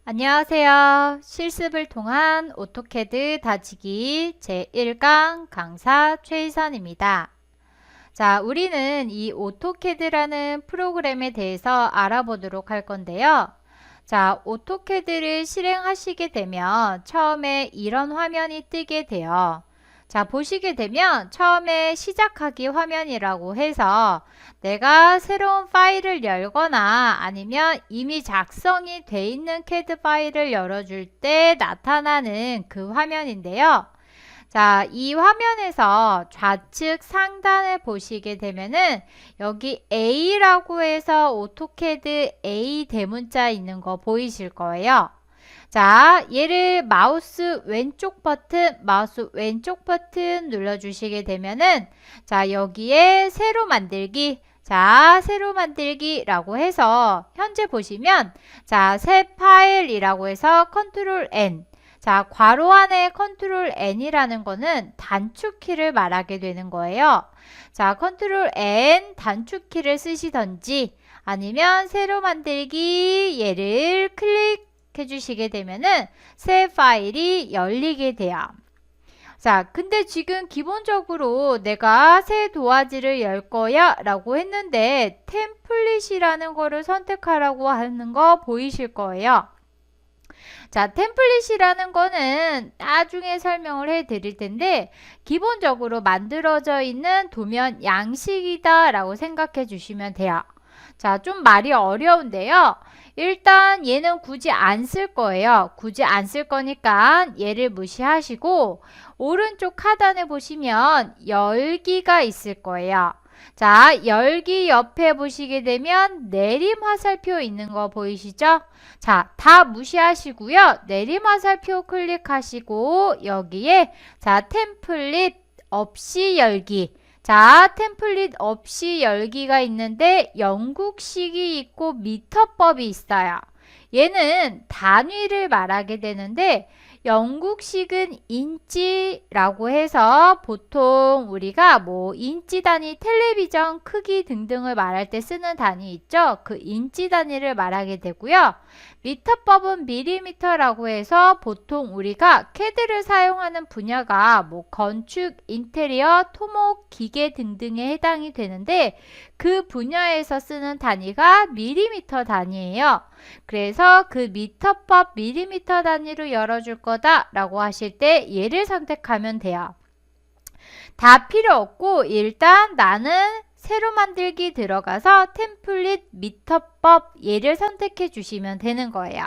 안녕하세요. 실습을 통한 오토캐드 다지기 제1강 강사 최희선입니다. 자, 우리는 이 오토캐드라는 프로그램에 대해서 알아보도록 할 건데요. 자, 오토캐드를 실행하시게 되면 처음에 이런 화면이 뜨게 돼요. 자, 보시게 되면 처음에 시작하기 화면이라고 해서 내가 새로운 파일을 열거나 아니면 이미 작성이 돼 있는 캐드 파일을 열어줄 때 나타나는 그 화면인데요. 자, 이 화면에서 좌측 상단을 보시게 되면은 여기 A라고 해서 오토캐드 A 대문자 있는 거 보이실 거예요. 자, 얘를 마우스 왼쪽 버튼 눌러주시게 되면은 자, 여기에 새로 만들기 자, 새로 만들기라고 해서 현재 보시면 자, 새 파일이라고 해서 컨트롤 N 자, 괄호 안에 컨트롤 N이라는 거는 단축키를 말하게 되는 거예요. 자, 컨트롤 N 단축키를 쓰시던지 아니면 새로 만들기 얘를 클릭해 주시게 되면은 새 파일이 열리게 돼요. 자, 근데 지금 기본적으로 내가 새 도화지를 열 거야 라고 했는데 템플릿이라는 거를 선택하라고 하는 거 보이실 거예요. 자, 템플릿이라는 거는 나중에 설명을 해 드릴 텐데 기본적으로 만들어져 있는 도면 양식이다 라고 생각해 주시면 돼요. 자, 좀 말이 어려운데요. 일단 얘는 굳이 안 쓸 거예요. 굳이 안 쓸 거니까 얘를 무시하시고 오른쪽 하단에 보시면 열기가 있을 거예요. 자, 열기 옆에 보시게 되면 내림 화살표 있는 거 보이시죠? 자, 다 무시하시고요. 내림 화살표 클릭하시고 여기에 자, 템플릿 없이 열기 자, 템플릿 없이 열기가 있는데 영국식이 있고 미터법이 있어요. 얘는 단위를 말하게 되는데 영국식은 인치라고 해서 보통 우리가 뭐 인치 단위, 텔레비전 크기 등등을 말할 때 쓰는 단위 있죠? 그 인치 단위를 말하게 되고요. 미터법은 밀리미터라고 해서 보통 우리가 캐드를 사용하는 분야가 뭐 건축, 인테리어, 토목, 기계 등등에 해당이 되는데 그 분야에서 쓰는 단위가 밀리미터 단위예요. 그래서 그 미터법 밀리미터 단위로 열어줄 거다 라고 하실 때 얘를 선택하면 돼요. 다 필요 없고 일단 나는 새로 만들기 들어가서 템플릿 미터법 얘를 선택해 주시면 되는 거예요.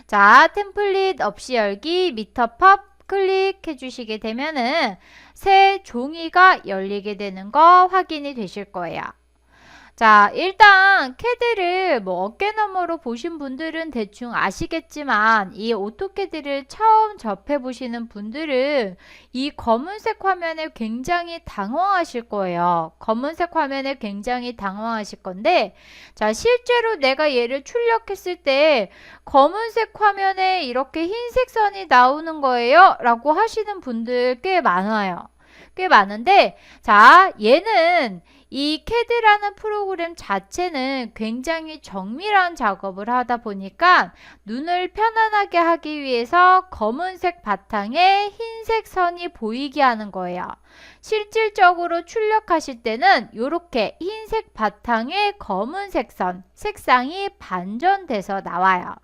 자, 템플릿 없이 열기 미터법 클릭해 주시게 되면은 새 종이가 열리게 되는 거 확인이 되실 거예요. 자, 일단 캐드를 뭐 어깨너머로 보신 분들은 대충 아시겠지만 이 오토캐드를 처음 접해 보시는 분들은 이 검은색 화면에 굉장히 당황하실 거예요. 검은색 화면에 굉장히 당황하실 건데 자, 실제로 내가 얘를 출력했을 때 검은색 화면에 이렇게 흰색 선이 나오는 거예요 라고 하시는 분들 꽤 많아요. 꽤 많은데 자, 얘는 이 캐드라는 프로그램 자체는 굉장히 정밀한 작업을 하다 보니까 눈을 편안하게 하기 위해서 검은색 바탕에 흰색 선이 보이게 하는 거예요. 실질적으로 출력하실 때는 이렇게 흰색 바탕에 검은색 선, 색상이 반전돼서 나와요.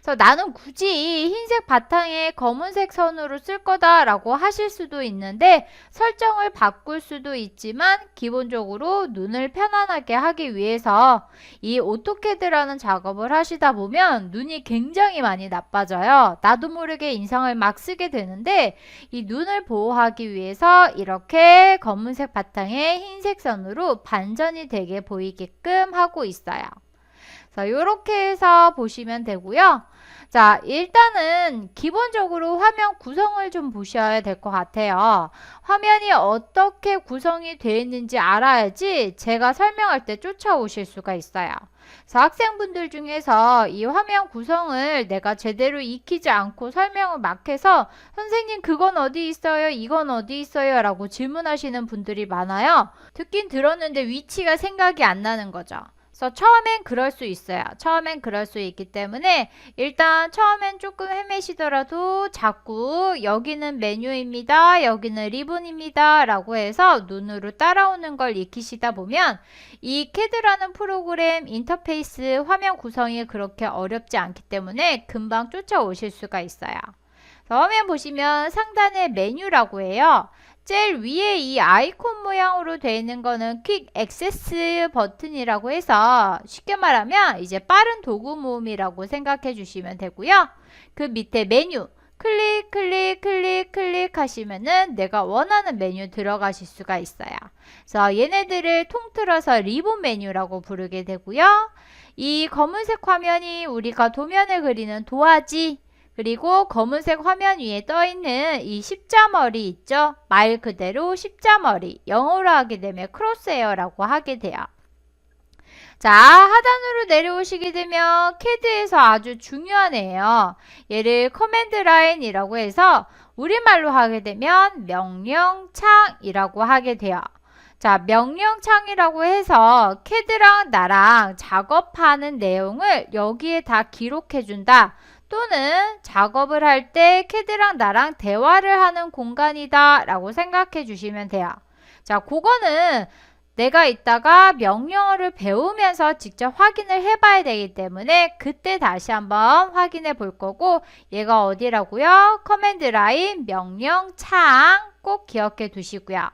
그래서 나는 굳이 흰색 바탕에 검은색 선으로 쓸 거다라고 하실 수도 있는데 설정을 바꿀 수도 있지만 기본적으로 눈을 편안하게 하기 위해서 이 오토캐드라는 작업을 하시다 보면 눈이 굉장히 많이 나빠져요. 나도 모르게 인상을 막 쓰게 되는데 이 눈을 보호하기 위해서 이렇게 검은색 바탕에 흰색 선으로 반전이 되게 보이게끔 하고 있어요. 자, 이렇게 해서 보시면 되고요. 자, 일단은 기본적으로 화면 구성을 좀 보셔야 될 것 같아요. 화면이 어떻게 구성이 되어 있는지 알아야지 제가 설명할 때 쫓아오실 수가 있어요. 그래서 학생분들 중에서 이 화면 구성을 내가 제대로 익히지 않고 설명을 막 해서 선생님 그건 어디 있어요? 이건 어디 있어요? 라고 질문하시는 분들이 많아요. 듣긴 들었는데 위치가 생각이 안 나는 거죠. 그래서 처음엔 그럴 수 있어요. 처음엔 그럴 수 있기 때문에 일단 처음엔 조금 헤매시더라도 자꾸 여기는 메뉴입니다. 여기는 리본입니다. 라고 해서 눈으로 따라오는 걸 익히시다 보면 이 CAD라는 프로그램 인터페이스 화면 구성이 그렇게 어렵지 않기 때문에 금방 쫓아오실 수가 있어요. 화면 보시면 상단에 메뉴라고 해요. 제일 위에 이 아이콘 모양으로 되어 있는 거는 퀵 액세스 버튼이라고 해서 쉽게 말하면 이제 빠른 도구 모음이라고 생각해 주시면 되고요. 그 밑에 메뉴 클릭 클릭 클릭 클릭 하시면은 내가 원하는 메뉴 들어가실 수가 있어요. 그래서 얘네들을 통틀어서 리본 메뉴라고 부르게 되고요. 이 검은색 화면이 우리가 도면을 그리는 도화지, 그리고 검은색 화면 위에 떠있는 이 십자머리 있죠? 말 그대로 십자머리, 영어로 하게 되면 크로스헤어라고 하게 돼요. 자, 하단으로 내려오시게 되면 CAD에서 아주 중요한 애예요. 얘를 커맨드 라인이라고 해서 우리말로 하게 되면 명령창이라고 하게 돼요. 자, 명령창이라고 해서 CAD랑 나랑 작업하는 내용을 여기에 다 기록해준다. 또는 작업을 할 때 CAD랑 나랑 대화를 하는 공간이다 라고 생각해 주시면 돼요. 자, 그거는 내가 이따가 명령어를 배우면서 직접 확인을 해 봐야 되기 때문에 그때 다시 한번 확인해 볼 거고, 얘가 어디라고요? 커맨드 라인 명령창 꼭 기억해 두시고요.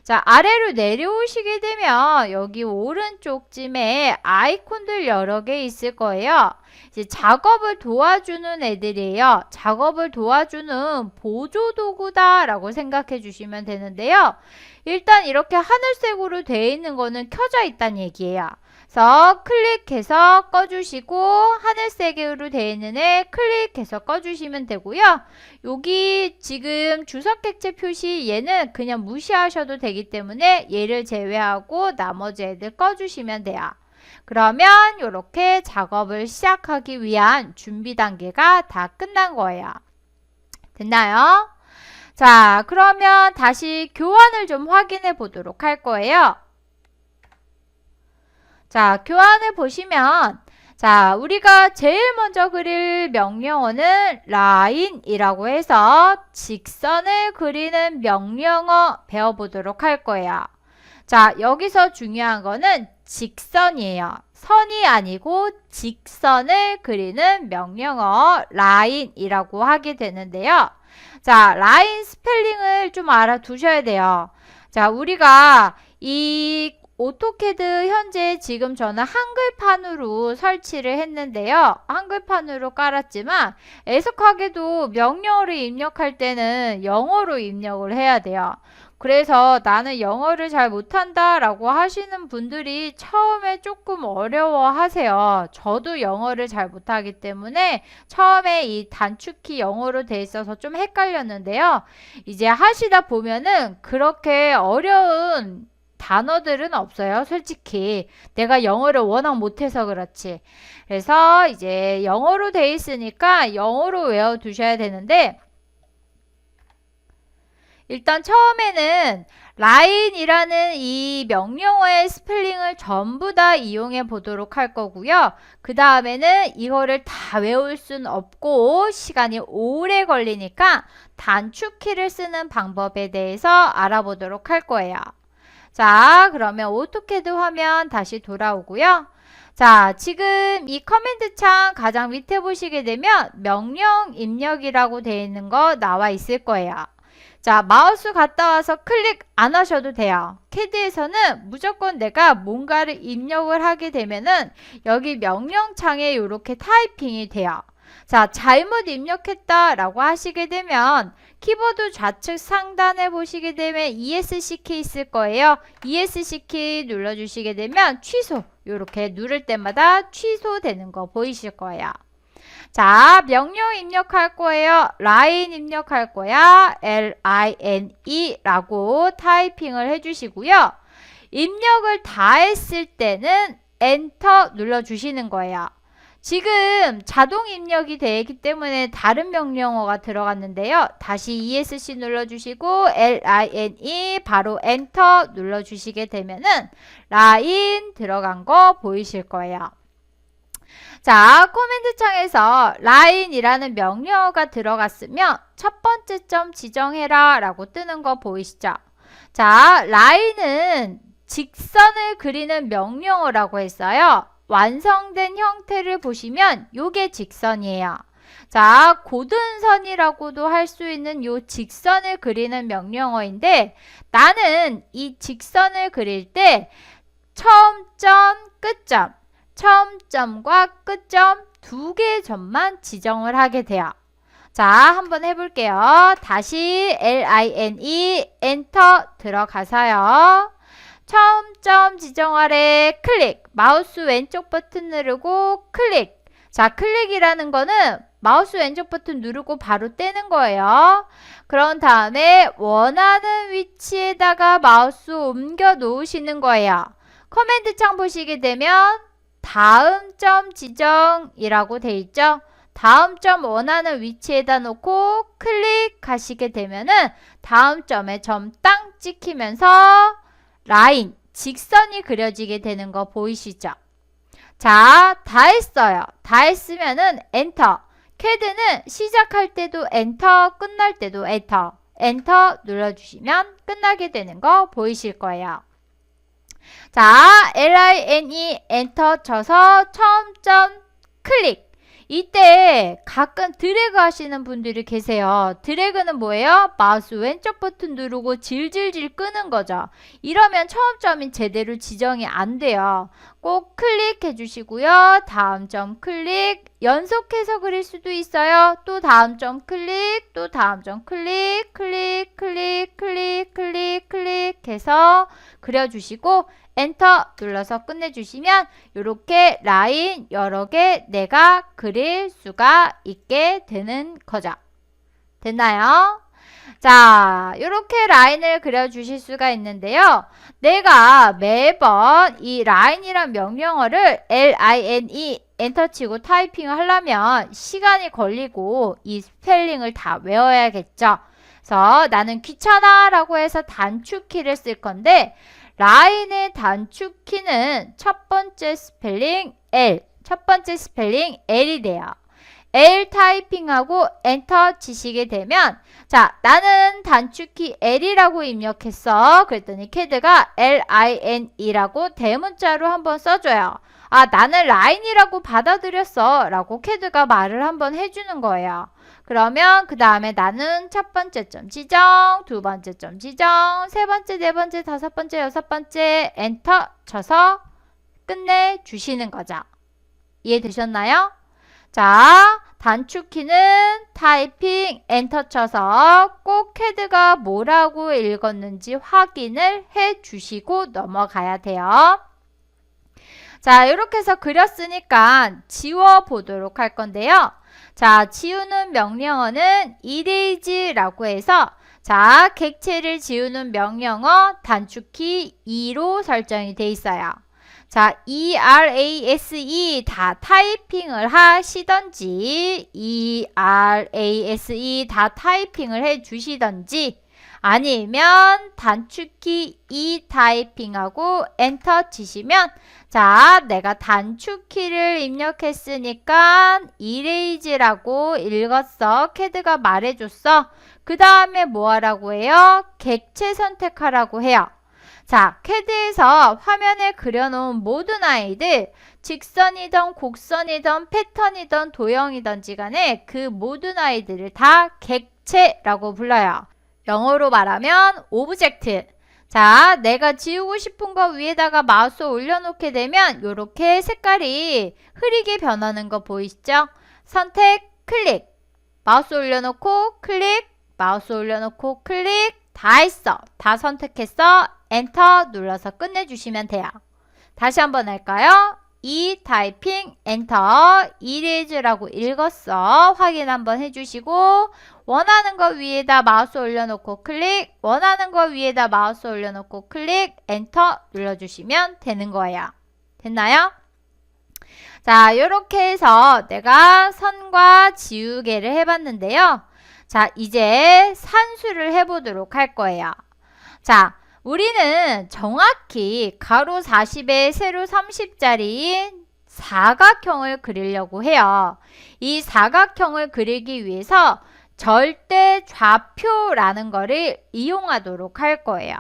자, 아래로 내려오시게 되면 여기 오른쪽쯤에 아이콘들 여러 개 있을 거예요. 이제 작업을 도와주는 애들이에요. 작업을 도와주는 보조도구다 라고 생각해 주시면 되는데요. 일단 이렇게 하늘색으로 되어 있는 거는 켜져 있다는 얘기예요. 그래서 클릭해서 꺼주시고 하늘색으로 되어 있는 애 클릭해서 꺼주시면 되고요. 여기 지금 주석객체 표시 얘는 그냥 무시하셔도 되기 때문에 얘를 제외하고 나머지 애들 꺼주시면 돼요. 그러면 이렇게 작업을 시작하기 위한 준비 단계가 다 끝난 거예요. 됐나요? 자, 그러면 다시 교환을 좀 확인해 보도록 할 거예요. 자, 교환을 보시면 자, 우리가 제일 먼저 그릴 명령어는 라인이라고 해서 직선을 그리는 명령어 배워보도록 할 거예요. 자, 여기서 중요한 거는 직선이에요. 선이 아니고 직선을 그리는 명령어 라인이라고 하게 되는데요. 자, 라인 스펠링을 좀 알아두셔야 돼요. 자, 우리가 이 오토캐드 현재 지금 저는 한글판으로 설치를 했는데요. 한글판으로 깔았지만 애석하게도 명령어를 입력할 때는 영어로 입력을 해야 돼요. 그래서 나는 영어를 잘 못한다 라고 하시는 분들이 처음에 조금 어려워 하세요. 저도 영어를 잘 못하기 때문에 처음에 이 단축키 영어로 돼 있어서 좀 헷갈렸는데요. 이제 하시다 보면은 그렇게 어려운 단어들은 없어요. 솔직히 내가 영어를 워낙 못해서 그렇지. 그래서 이제 영어로 돼 있으니까 영어로 외워두셔야 되는데, 일단 처음에는 라인이라는 이 명령어의 스펠링을 전부 다 이용해 보도록 할 거고요. 그 다음에는 이거를 다 외울 순 없고 시간이 오래 걸리니까 단축키를 쓰는 방법에 대해서 알아보도록 할 거예요. 자, 그러면 오토캐드 화면 다시 돌아오고요. 자, 지금 이 커맨드 창 가장 밑에 보시게 되면 명령 입력이라고 되어 있는 거 나와 있을 거예요. 자, 마우스 갔다 와서 클릭 안 하셔도 돼요. CAD에서는 무조건 내가 뭔가를 입력을 하게 되면은 여기 명령창에 이렇게 타이핑이 돼요. 자, 잘못 입력했다 라고 하시게 되면 키보드 좌측 상단에 보시게 되면 ESC 키 있을 거예요. ESC 키 눌러주시게 되면 취소, 이렇게 누를 때마다 취소되는 거 보이실 거예요. 자, 명령 입력할 거예요. 라인 입력할 거야. LINE 라고 타이핑을 해주시고요. 입력을 다 했을 때는 엔터 눌러주시는 거예요. 지금 자동 입력이 되기 때문에 다른 명령어가 들어갔는데요. 다시 ESC 눌러주시고 LINE 바로 엔터 눌러주시게 되면은 라인 들어간 거 보이실 거예요. 자, 코맨드 창에서 라인이라는 명령어가 들어갔으면 첫 번째 점 지정해라 라고 뜨는 거 보이시죠? 자, 라인은 직선을 그리는 명령어라고 했어요. 완성된 형태를 보시면 요게 직선이에요. 자, 고든선이라고도 할 수 있는 요 직선을 그리는 명령어인데 나는 이 직선을 그릴 때 처음 점, 끝점, 처음 점과 끝점 두 개의 점만 지정을 하게 돼요. 자, 한번 해볼게요. 다시 LINE 엔터 들어가서요. 처음 점 지정 아래 클릭, 마우스 왼쪽 버튼 누르고 클릭. 자, 클릭이라는 거는 마우스 왼쪽 버튼 누르고 바로 떼는 거예요. 그런 다음에 원하는 위치에다가 마우스 옮겨 놓으시는 거예요. 커맨드 창 보시게 되면 다음 점 지정이라고 돼 있죠. 다음 점 원하는 위치에다 놓고 클릭하시게 되면은 다음 점에 점 땅 찍히면서 라인, 직선이 그려지게 되는 거 보이시죠? 자, 다 했어요. 다 했으면은 엔터. CAD는 시작할 때도 엔터, 끝날 때도 엔터. 엔터 눌러주시면 끝나게 되는 거 보이실 거예요. 자, LINE 엔터 쳐서 처음 점 클릭. 이때 가끔 드래그 하시는 분들이 계세요. 드래그는 뭐예요? 마우스 왼쪽 버튼 누르고 질질질 끄는 거죠. 이러면 처음 점이 제대로 지정이 안 돼요. 꼭 클릭해 주시고요. 다음 점 클릭. 연속해서 그릴 수도 있어요. 또 다음 점 클릭, 또 다음 점 클릭, 클릭, 클릭, 클릭, 클릭, 클릭 해서 그려주시고 엔터 눌러서 끝내주시면 이렇게 라인 여러 개 내가 그릴 수가 있게 되는 거죠. 됐나요? 자, 이렇게 라인을 그려주실 수가 있는데요. 내가 매번 이 라인이란 명령어를 LINE 엔터 치고 타이핑을 하려면 시간이 걸리고 이 스펠링을 다 외워야겠죠. 그래서 나는 귀찮아 라고 해서 단축키를 쓸 건데 라인의 단축키는 첫 번째 스펠링 L, 첫 번째 스펠링 L이 돼요. L 타이핑하고 엔터 치시게 되면 자, 나는 단축키 L이라고 입력했어. 그랬더니 CAD가 LINE라고 대문자로 한번 써줘요. 아, 나는 라인이라고 받아들였어 라고 CAD가 말을 한번 해주는 거예요. 그러면 그 다음에 나는 첫 번째 점 지정, 두 번째 점 지정, 세 번째, 네 번째, 다섯 번째, 여섯 번째 엔터 쳐서 끝내주시는 거죠. 이해되셨나요? 자, 단축키는 타이핑 엔터 쳐서 꼭 CAD가 뭐라고 읽었는지 확인을 해 주시고 넘어가야 돼요. 자, 이렇게 해서 그렸으니까 지워 보도록 할 건데요. 자, 지우는 명령어는 erase라고 해서 자, 객체를 지우는 명령어 단축키 2로 설정이 돼 있어요. 자, erase 다 타이핑을 하시던지 erase 다 타이핑을 해 주시던지 아니면 단축키 2 타이핑하고 엔터 치시면 자, 내가 단축키를 입력했으니까 erase라고 읽었어. CAD가 말해줬어. 그 다음에 뭐 하라고 해요? 객체 선택하라고 해요. 자, CAD에서 화면에 그려놓은 모든 아이들 직선이든 곡선이든 패턴이든 도형이든지 간에 그 모든 아이들을 다 객체라고 불러요. 영어로 말하면 오브젝트. 자, 내가 지우고 싶은 거 위에다가 마우스 올려놓게 되면 이렇게 색깔이 흐리게 변하는 거 보이시죠? 선택, 클릭. 마우스 올려놓고 클릭, 마우스 올려놓고 클릭. 다 했어. 다 선택했어. 엔터 눌러서 끝내주시면 돼요. 다시 한번 할까요? 이 타이핑 엔터 erase라고 읽었어. 확인 한번 해주시고 원하는 거 위에다 마우스 올려놓고 클릭, 원하는 거 위에다 마우스 올려놓고 클릭, 엔터 눌러주시면 되는 거예요. 됐나요? 자, 이렇게 해서 내가 선과 지우개를 해봤는데요. 자, 이제 산수를 해보도록 할 거예요. 자, 우리는 정확히 가로 40에 세로 30짜리인 사각형을 그리려고 해요. 이 사각형을 그리기 위해서 절대 좌표라는 거를 이용하도록 할 거예요.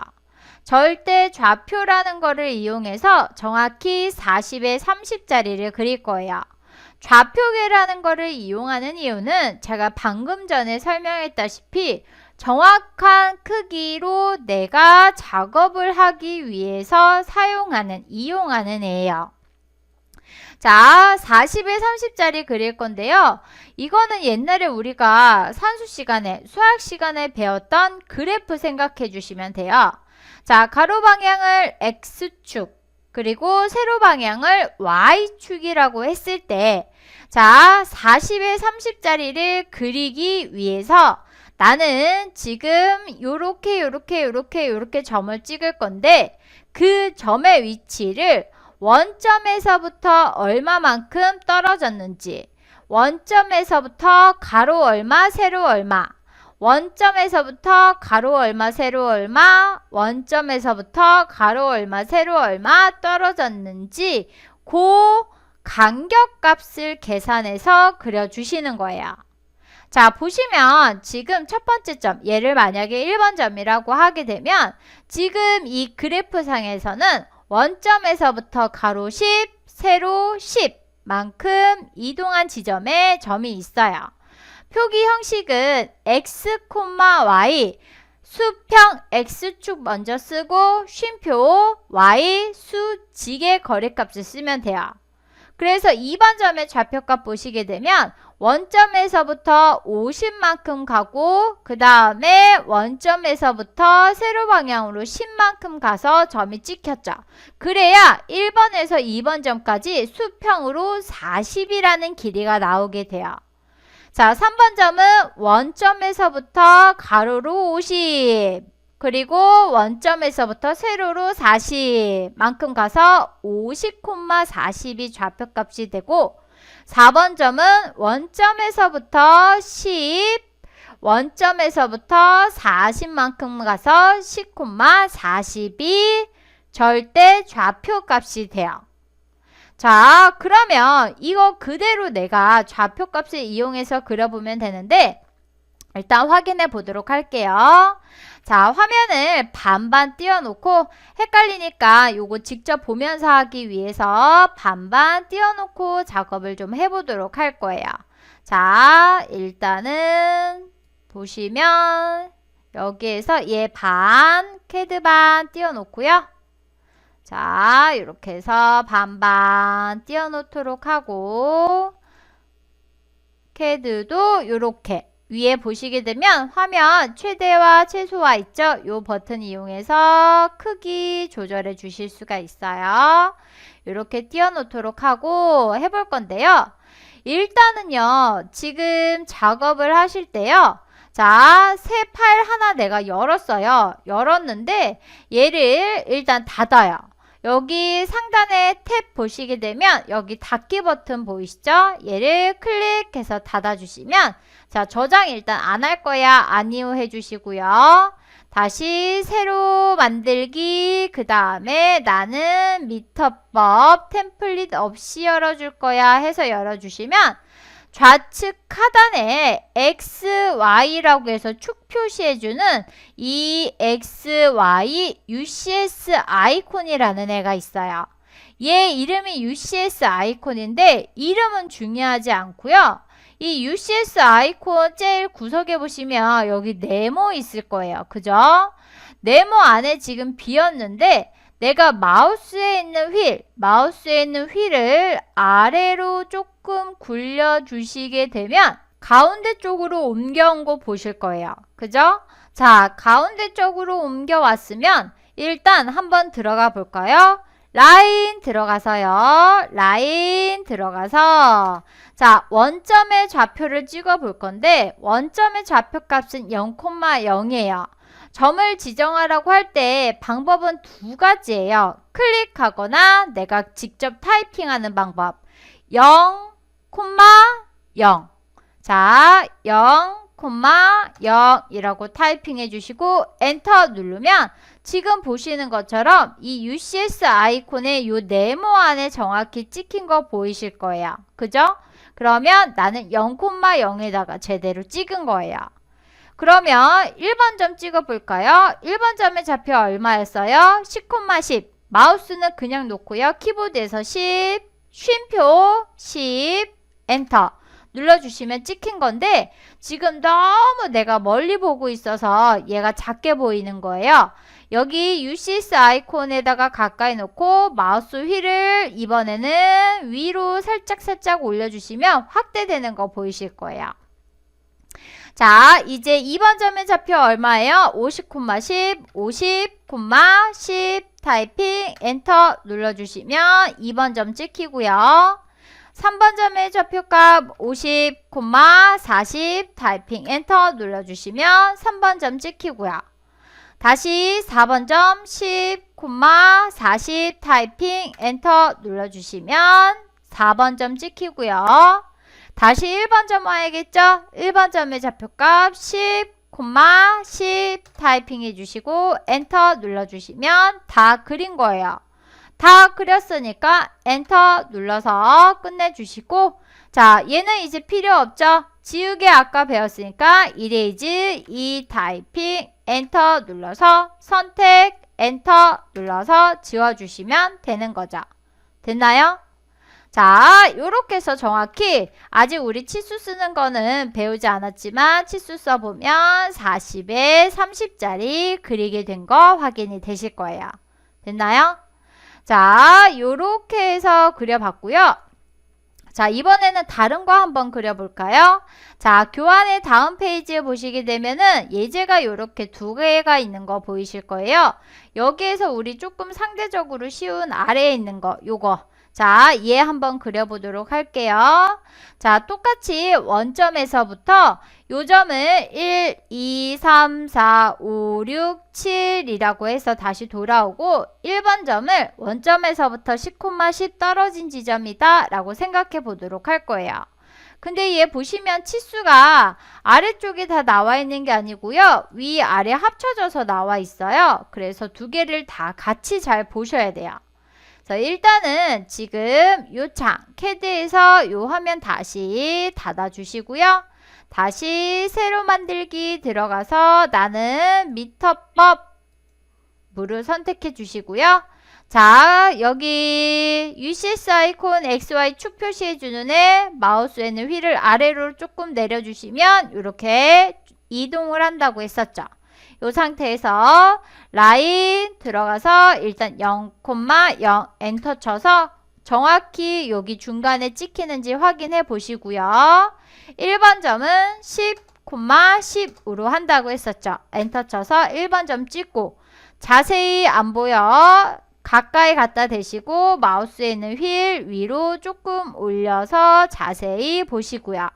절대 좌표라는 거를 이용해서 정확히 40에 30짜리를 그릴 거예요. 좌표계라는 거를 이용하는 이유는 제가 방금 전에 설명했다시피 정확한 크기로 내가 작업을 하기 위해서 이용하는 애예요. 자, 40에 30짜리 그릴 건데요. 이거는 옛날에 우리가 산수 시간에, 수학 시간에 배웠던 그래프 생각해 주시면 돼요. 자, 가로 방향을 X축, 그리고 세로 방향을 Y축이라고 했을 때, 자, 40에 30짜리를 그리기 위해서 나는 지금 요렇게 점을 찍을 건데, 그 점의 위치를 원점에서부터 얼마만큼 떨어졌는지, 원점에서부터 가로 얼마, 세로 얼마, 원점에서부터 가로 얼마, 세로 얼마, 원점에서부터 가로 얼마, 세로 얼마 떨어졌는지 그 간격값을 계산해서 그려주시는 거예요. 자, 보시면 지금 첫 번째 점, 얘를 만약에 1번 점이라고 하게 되면 지금 이 그래프상에서는 원점에서부터 가로 10, 세로 10만큼 이동한 지점에 점이 있어요. 표기 형식은 x, y, 수평 x축 먼저 쓰고 쉼표 y, 수직의 거리값을 쓰면 돼요. 그래서 2번 점의 좌표값 보시게 되면 원점에서부터 50만큼 가고 그 다음에 원점에서부터 세로 방향으로 10만큼 가서 점이 찍혔죠. 그래야 1번에서 2번 점까지 수평으로 40이라는 길이가 나오게 돼요. 자, 3번 점은 원점에서부터 가로로 50, 그리고 원점에서부터 세로로 40만큼 가서 50,40이 좌표값이 되고, 4번 점은 원점에서부터 10, 원점에서부터 40만큼 가서 10,40이 절대 좌표값이 돼요. 자, 그러면 이거 그대로 내가 좌표값을 이용해서 그려보면 되는데 일단 확인해 보도록 할게요. 자, 화면을 반반 띄워놓고 헷갈리니까 요거 직접 보면서 하기 위해서 반반 띄워놓고 작업을 좀 해보도록 할 거예요. 자, 일단은 보시면 여기에서 얘 반, 캐드 반 띄워놓고요. 자, 이렇게 해서 반반 띄워놓도록 하고 캐드도 이렇게 위에 보시게 되면 화면 최대와 최소화 있죠? 이 버튼 이용해서 크기 조절해 주실 수가 있어요. 이렇게 띄워놓도록 하고 해볼 건데요. 일단은요, 지금 작업을 하실 때요. 자, 새 파일 하나 내가 열었어요. 열었는데 얘를 일단 닫아요. 여기 상단에 탭 보시게 되면 여기 닫기 버튼 보이시죠? 얘를 클릭해서 닫아주시면 자, 저장 일단 안 할 거야. 아니요 해주시고요. 다시 새로 만들기, 그 다음에 나는 미터법 템플릿 없이 열어줄 거야 해서 열어주시면 좌측 하단에 X, Y라고 해서 축 표시해주는 이 X, Y, UCS 아이콘이라는 애가 있어요. 얘 이름이 UCS 아이콘인데 이름은 중요하지 않고요. 이 UCS 아이콘 제일 구석에 보시면 여기 네모 있을 거예요. 그죠? 네모 안에 지금 비었는데 내가 마우스에 있는 휠을 아래로 조금 굴려주시게 되면 가운데 쪽으로 옮겨온 거 보실 거예요. 그죠? 자, 가운데 쪽으로 옮겨왔으면 일단 한번 들어가 볼까요? 라인 들어가서요. 라인 들어가서 자, 원점의 좌표를 찍어 볼 건데 원점의 좌표값은 0,0이에요. 점을 지정하라고 할 때 방법은 두 가지예요. 클릭하거나 내가 직접 타이핑하는 방법. 0, 0. 자, 0, 0이라고 타이핑 해주시고 엔터 누르면 지금 보시는 것처럼 이 UCS 아이콘의 요 네모 안에 정확히 찍힌 거 보이실 거예요. 그죠? 그러면 나는 0,0에다가 제대로 찍은 거예요. 그러면 1번 점 찍어볼까요? 1번 점의 좌표 얼마였어요? 10,10. 마우스는 그냥 놓고요. 키보드에서 10, 쉼표 10, 엔터 눌러주시면 찍힌 건데 지금 너무 내가 멀리 보고 있어서 얘가 작게 보이는 거예요. 여기 UCS 아이콘에다가 가까이 놓고 마우스 휠을 이번에는 위로 살짝 올려주시면 확대되는 거 보이실 거예요. 자, 이제 2번 점의 좌표 얼마예요? 50,10, 50,10 타이핑 엔터 눌러주시면 2번 점 찍히고요. 3번 점의 좌표값 50,40 타이핑 엔터 눌러주시면 3번 점 찍히고요. 다시 4번 점 10,40 타이핑 엔터 눌러주시면 4번 점 찍히고요. 다시 1번 점 와야겠죠? 1번 점의 좌표값 10,10 타이핑 해주시고 엔터 눌러주시면 다 그린 거예요. 다 그렸으니까 엔터 눌러서 끝내주시고 자, 얘는 이제 필요 없죠? 지우개 아까 배웠으니까 이레이즈 이 타이핑 엔터 눌러서 선택 엔터 눌러서 지워주시면 되는 거죠. 됐나요? 자, 요렇게 해서 정확히 아직 우리 치수 쓰는 거는 배우지 않았지만 치수 써보면 40에 30짜리 그리게 된 거 확인이 되실 거예요. 됐나요? 자, 요렇게 해서 그려봤고요. 자, 이번에는 다른 거 한번 그려볼까요? 자, 교환의 다음 페이지에 보시게 되면은 예제가 요렇게 두 개가 있는 거 보이실 거예요. 여기에서 우리 조금 상대적으로 쉬운 아래에 있는 거, 요거. 자, 얘 한번 그려보도록 할게요. 자, 똑같이 원점에서부터 요 점을 1, 2, 3, 4, 5, 6, 7이라고 해서 다시 돌아오고 1번 점을 원점에서부터 10,10 떨어진 지점이다 라고 생각해 보도록 할 거예요. 근데 얘 보시면 치수가 아래쪽에 다 나와 있는 게 아니고요. 위, 아래 합쳐져서 나와 있어요. 그래서 두 개를 다 같이 잘 보셔야 돼요. 자, 일단은 지금 요 창, CAD에서 요 화면 다시 닫아 주시고요. 다시 새로 만들기 들어가서 나는 미터법으로 선택해 주시고요. 자, 여기 UCS 아이콘 XY 축 표시해 주는 애 마우스에는 휠을 아래로 조금 내려주시면 이렇게 이동을 한다고 했었죠. 이 상태에서 라인 들어가서 일단 0,0 엔터 쳐서 정확히 여기 중간에 찍히는지 확인해 보시고요. 1번 점은 10,10으로 한다고 했었죠. 엔터 쳐서 1번 점 찍고 자세히 안 보여. 가까이 갖다 대시고 마우스에 있는 휠 위로 조금 올려서 자세히 보시고요.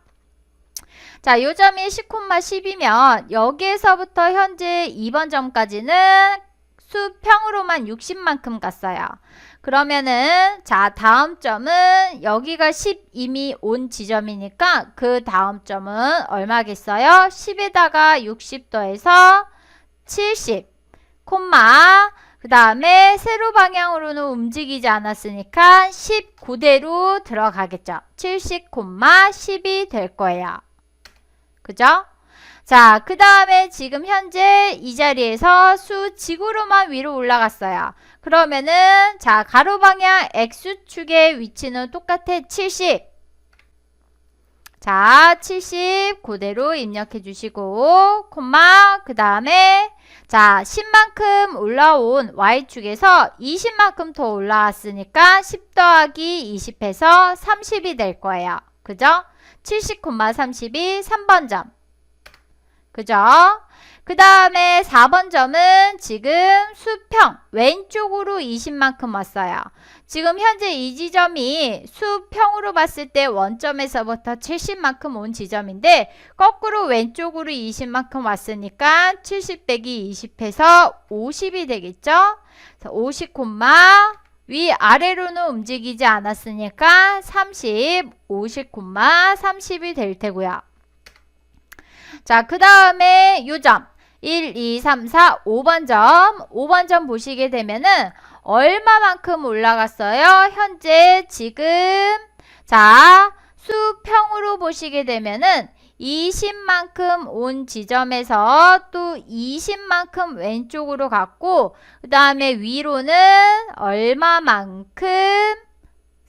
자, 요 점이 10,10이면 여기에서부터 현재 2번 점까지는 수평으로만 60만큼 갔어요. 그러면은 자, 다음 점은 여기가 10 이미 온 지점이니까 그 다음 점은 얼마겠어요? 10에다가 60 더해서 70, 그 다음에 세로 방향으로는 움직이지 않았으니까 10 그대로 들어가겠죠. 70,10이 될 거예요. 그죠? 자, 그 다음에 지금 현재 이 자리에서 수 지구로만 위로 올라갔어요. 그러면은 자, 가로 방향 X축의 위치는 똑같아. 70. 자, 70 그대로 입력해 주시고 콤마 그 다음에 자, 10만큼 올라온 Y축에서 20만큼 더 올라왔으니까 10 더하기 20해서 30이 될 거예요. 그죠? 70,30이 3번 점. 그죠? 그 다음에 4번 점은 지금 수평 왼쪽으로 20만큼 왔어요. 지금 현재 이 지점이 수평으로 봤을 때 원점에서부터 70만큼 온 지점인데 거꾸로 왼쪽으로 20만큼 왔으니까 70 빼기 20해서 50이 되겠죠? 50, 위아래로는 움직이지 않았으니까 30, 50, 30이 될 테고요. 자, 그 다음에 요점 1, 2, 3, 4, 5번 점 5번 점 보시게 되면은 얼마만큼 올라갔어요? 현재 지금 자 수평으로 보시게 되면은 20만큼 온 지점에서 또 20만큼 왼쪽으로 갔고 그 다음에 위로는 얼마만큼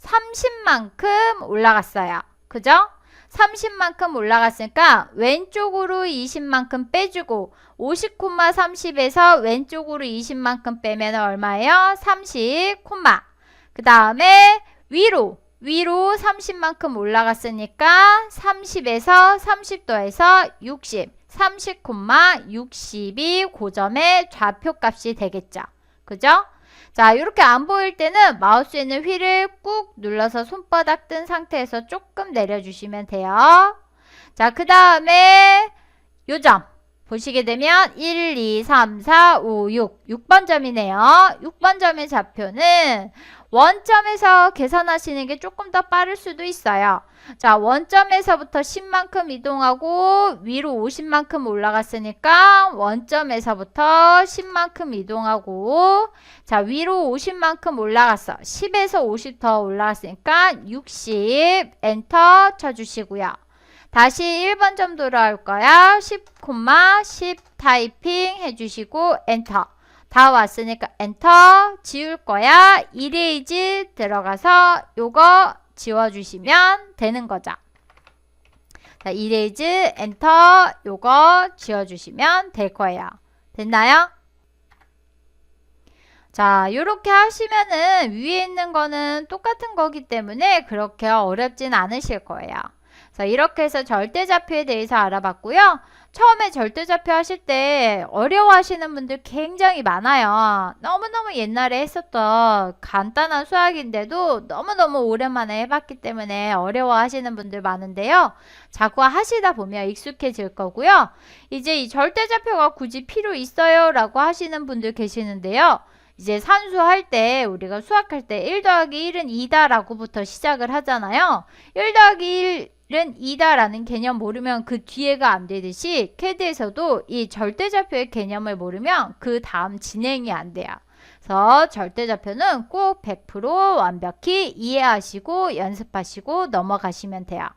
30만큼 올라갔어요. 그죠? 30만큼 올라갔으니까 왼쪽으로 20만큼 빼주고 50,30에서 왼쪽으로 20만큼 빼면 얼마예요? 30, 그 다음에 위로 30만큼 올라갔으니까 30에서 30도에서 60, 30, 60이 고점의 좌표값이 되겠죠. 그죠? 자, 이렇게 안 보일 때는 마우스에 있는 휠을 꾹 눌러서 손바닥 뜬 상태에서 조금 내려주시면 돼요. 자, 그 다음에 요점 보시게 되면 1, 2, 3, 4, 5, 6번 점이네요. 6번 점의 좌표는 원점에서 계산하시는 게 조금 더 빠를 수도 있어요. 자, 원점에서부터 10만큼 이동하고 위로 50만큼 올라갔으니까 원점에서부터 10만큼 이동하고 자, 위로 50만큼 올라갔어. 10에서 50 더 올라갔으니까 60 엔터 쳐주시고요. 다시 1번 점 돌아올 거야. 10, 10 타이핑 해주시고 엔터. 다 왔으니까 엔터 지울 거야. 이레이즈 들어가서 요거 지워주시면 되는 거죠. 자, 이레이즈 엔터 요거 지워주시면 될 거예요. 됐나요? 자, 요렇게 하시면은 위에 있는 거는 똑같은 거기 때문에 그렇게 어렵진 않으실 거예요. 자, 이렇게 해서 절대좌표에 대해서 알아봤고요. 처음에 절대좌표 하실 때 어려워하시는 분들 굉장히 많아요. 너무너무 옛날에 했었던 간단한 수학인데도 너무너무 오랜만에 해봤기 때문에 어려워하시는 분들 많은데요. 자꾸 하시다 보면 익숙해질 거고요. 이제 이 절대좌표가 굳이 필요 있어요? 라고 하시는 분들 계시는데요. 이제 산수할 때 우리가 수학할 때 1 더하기 1은 2다 라고부터 시작을 하잖아요. 1 더하기 1은 2다 라는 개념 모르면 그 뒤에가 안 되듯이 캐드에서도 이 절대좌표의 개념을 모르면 그 다음 진행이 안 돼요. 그래서 절대좌표는 꼭 100% 완벽히 이해하시고 연습하시고 넘어가시면 돼요.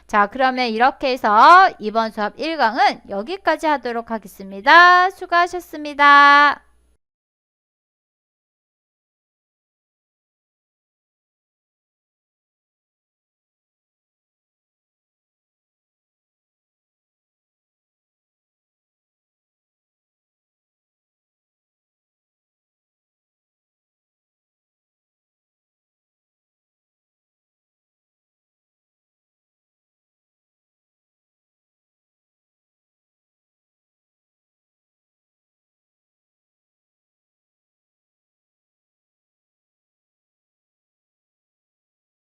자, 그러면 이렇게 해서 이번 수업 1강은 여기까지 하도록 하겠습니다. 수고하셨습니다.